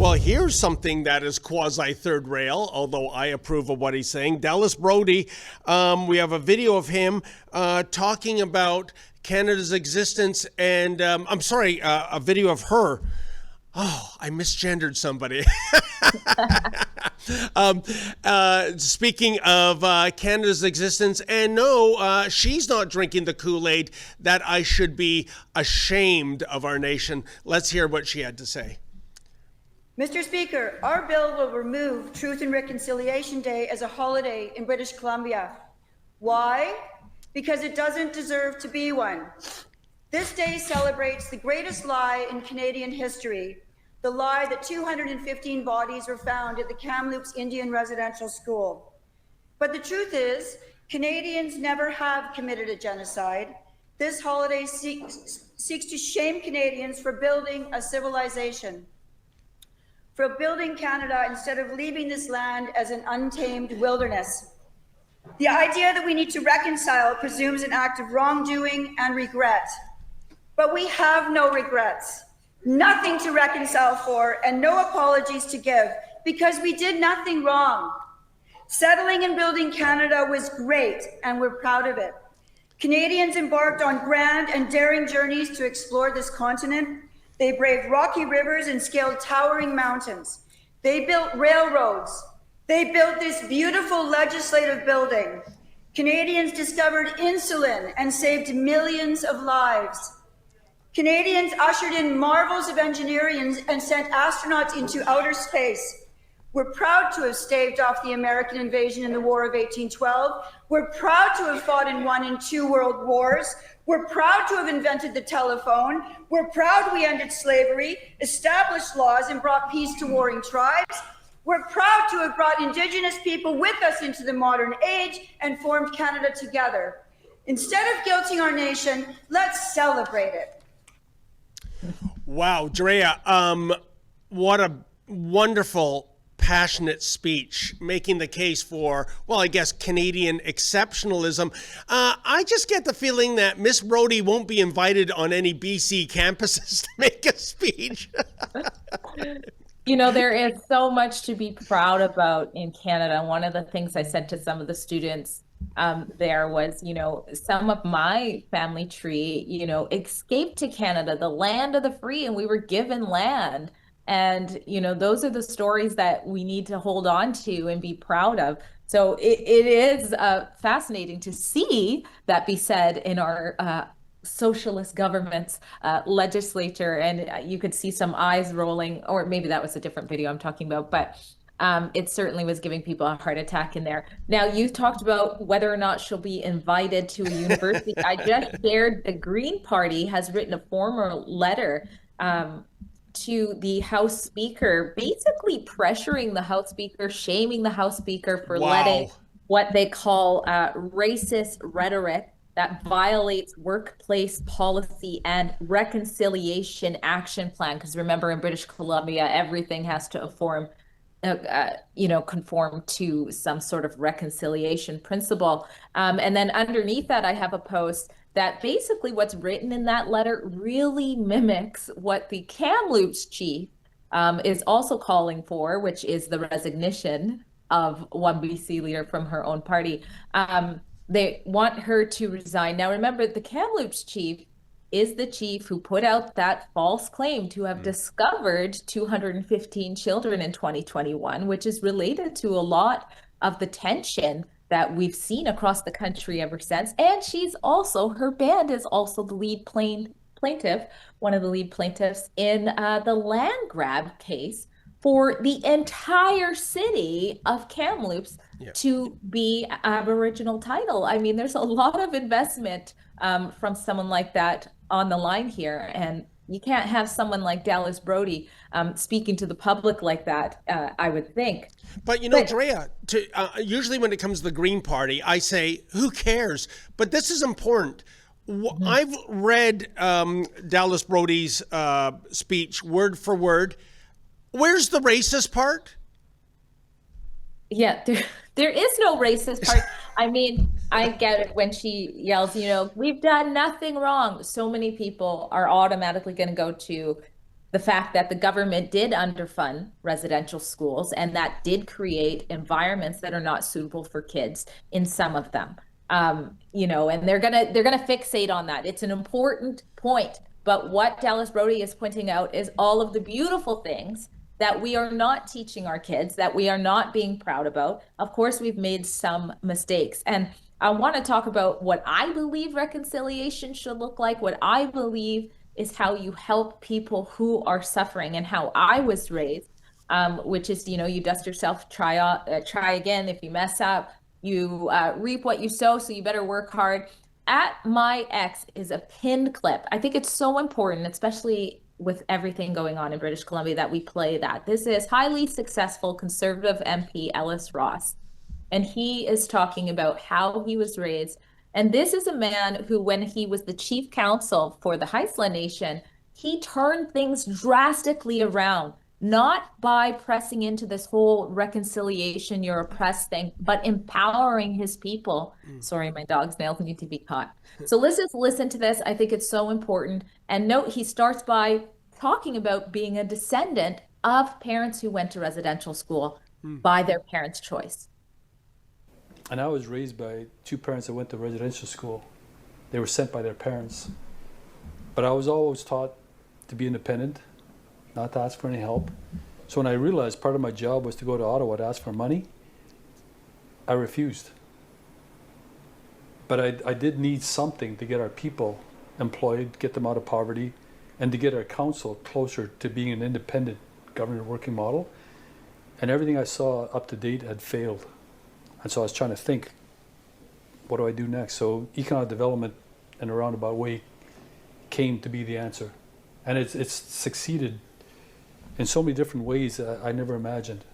Well, here's something that is quasi third rail, although I approve of what he's saying. Dallas Brody, we have a video of him talking about Canada's existence, and I'm sorry, a video of her. Oh, I misgendered somebody. Speaking of Canada's existence, and no, she's not drinking the Kool-Aid that I should be ashamed of our nation. Let's hear what she had to say. Mr. Speaker, our bill will remove Truth and Reconciliation Day as a holiday in British Columbia. Why? Because it doesn't deserve to be one. This day celebrates the greatest lie in Canadian history, the lie that 215 bodies were found at the Kamloops Indian Residential School. But the truth is, Canadians never have committed a genocide. This holiday seeks to shame Canadians for building a civilization, for building Canada instead of leaving this land as an untamed wilderness. The idea that we need to reconcile presumes an act of wrongdoing and regret. But we have no regrets, nothing to reconcile for, and no apologies to give, because we did nothing wrong. Settling and building Canada was great, and we're proud of it. Canadians embarked on grand and daring journeys to explore this continent. They braved rocky rivers and scaled towering mountains. They built railroads. They built this beautiful legislative building. Canadians discovered insulin and saved millions of lives. Canadians ushered in marvels of engineering and sent astronauts into outer space. We're proud to have staved off the American invasion in the War of 1812. We're proud to have fought in 1 and 2 world wars. We're proud to have invented the telephone. We're proud we ended slavery, established laws, and brought peace to warring tribes. We're proud to have brought Indigenous people with us into the modern age and formed Canada together. Instead of guilting our nation, let's celebrate it. Wow, Drea, what a wonderful, passionate speech, making the case for, well, I guess, Canadian exceptionalism. I just get the feeling that Miss Brody won't be invited on any BC campuses to make a speech. You know, there is so much to be proud about in Canada. One of the things I said to some of the students there was, you know, some of my family tree, you know, escaped to Canada, the land of the free, and we were given land. And, you know, those are the stories that we need to hold on to and be proud of. So it is fascinating to see that be said in our socialist government's legislature. And you could see some eyes rolling, or maybe that was a different video I'm talking about, but it certainly was giving people a heart attack in there. Now, you talked about whether or not she'll be invited to a university. I just shared the Green Party has written a formal letter to the House Speaker, basically pressuring the House Speaker, shaming the House Speaker for letting what they call racist rhetoric that violates workplace policy and reconciliation action plan. Because remember, in British Columbia, everything has to conform to some sort of reconciliation principle. And then underneath that, I have a post that basically what's written in that letter really mimics what the Kamloops chief is also calling for, which is the resignation of one BC leader from her own party. They want her to resign. Now, remember, the Kamloops chief is the chief who put out that false claim to have discovered 215 children in 2021, which is related to a lot of the tension that we've seen across the country ever since. And her band is also the lead plaintiff, one of the lead plaintiffs in the land grab case for the entire city of Kamloops to be Aboriginal title. I mean, there's a lot of investment from someone like that on the line here. And you can't have someone like Dallas Brody speaking to the public like that, I would think. But, you know, Drea, usually when it comes to the Green Party, I say, who cares? But this is important. I've read Dallas Brody's speech word for word. Where's the racist part? Yeah, there is no racist part. I mean, I get it when she yells, you know, we've done nothing wrong. So many people are automatically going to go to the fact that the government did underfund residential schools, and that did create environments that are not suitable for kids in some of them. And they're gonna fixate on that. It's an important point. But what Dallas Brody is pointing out is all of the beautiful things that we are not teaching our kids, that we are not being proud about. Of course, we've made some mistakes. And I want to talk about what I believe reconciliation should look like. What I believe is how you help people who are suffering, and how I was raised, which is, you dust yourself, try again. If you mess up, you reap what you sow, so you better work hard. At My Ex is a pinned clip. I think it's so important, especially with everything going on in British Columbia, that we play that. This is highly successful Conservative MP Ellis Ross, and he is talking about how he was raised. And this is a man who, when he was the chief counsel for the Haisla Nation, he turned things drastically around, not by pressing into this whole reconciliation, you're oppressed thing, but empowering his people. Sorry, my dog's nails need to be caught. So let's just listen to this. I think it's so important. And note, he starts by talking about being a descendant of parents who went to residential school by their parents' choice. And I was raised by two parents that went to residential school. They were sent by their parents. But I was always taught to be independent, not to ask for any help. So when I realized part of my job was to go to Ottawa to ask for money, I refused. But I did need something to get our people employed, get them out of poverty, and to get our council closer to being an independent government working model. And everything I saw up to date had failed. And so I was trying to think, what do I do next? So economic development in a roundabout way came to be the answer. And it's succeeded in so many different ways I never imagined.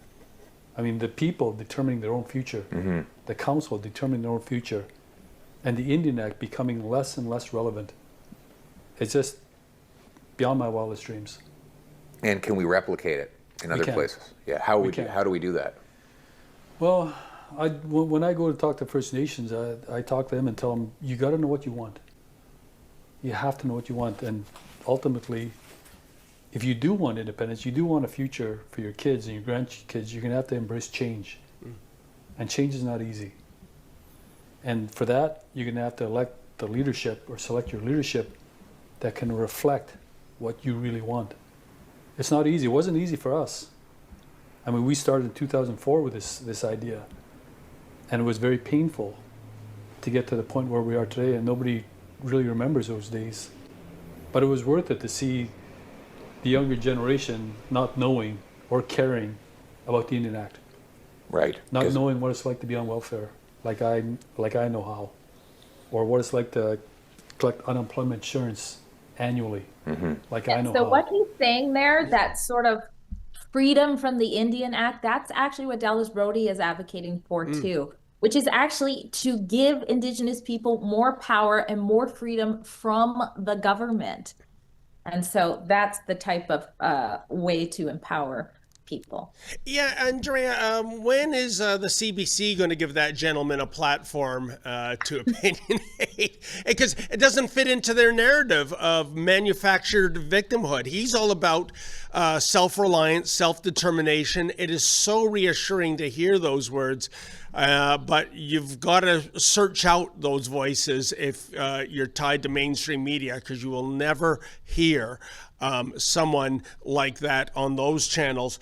I mean, the people determining their own future, the council determining their own future, and the Indian Act becoming less and less relevant. It's just beyond my wildest dreams. And can we replicate it in other places? Yeah, how do we do that? Well, when I go to talk to First Nations, I talk to them and tell them, you got to know what you want. You have to know what you want. And ultimately, if you do want independence, you do want a future for your kids and your grandkids, you're going to have to embrace change. And change is not easy. And for that, you're going to have to elect the leadership or select your leadership that can reflect what you really want. It's not easy. It wasn't easy for us. I mean, we started in 2004 with this idea. And it was very painful to get to the point where we are today, and nobody really remembers those days. But it was worth it to see the younger generation not knowing or caring about the Indian Act. Right. Not knowing what it's like to be on welfare, like I know how, or what it's like to collect unemployment insurance annually, like I know how. So what he's saying there, that sort of freedom from the Indian Act, that's actually what Dallas Brody is advocating for too, which is actually to give Indigenous people more power and more freedom from the government. And so that's the type of way to empower people. Yeah, Andrea, when is the CBC going to give that gentleman a platform to opinionate? Because it doesn't fit into their narrative of manufactured victimhood. He's all about self-reliance, self-determination. It is so reassuring to hear those words, but you've got to search out those voices if you're tied to mainstream media, because you will never hear someone like that on those channels.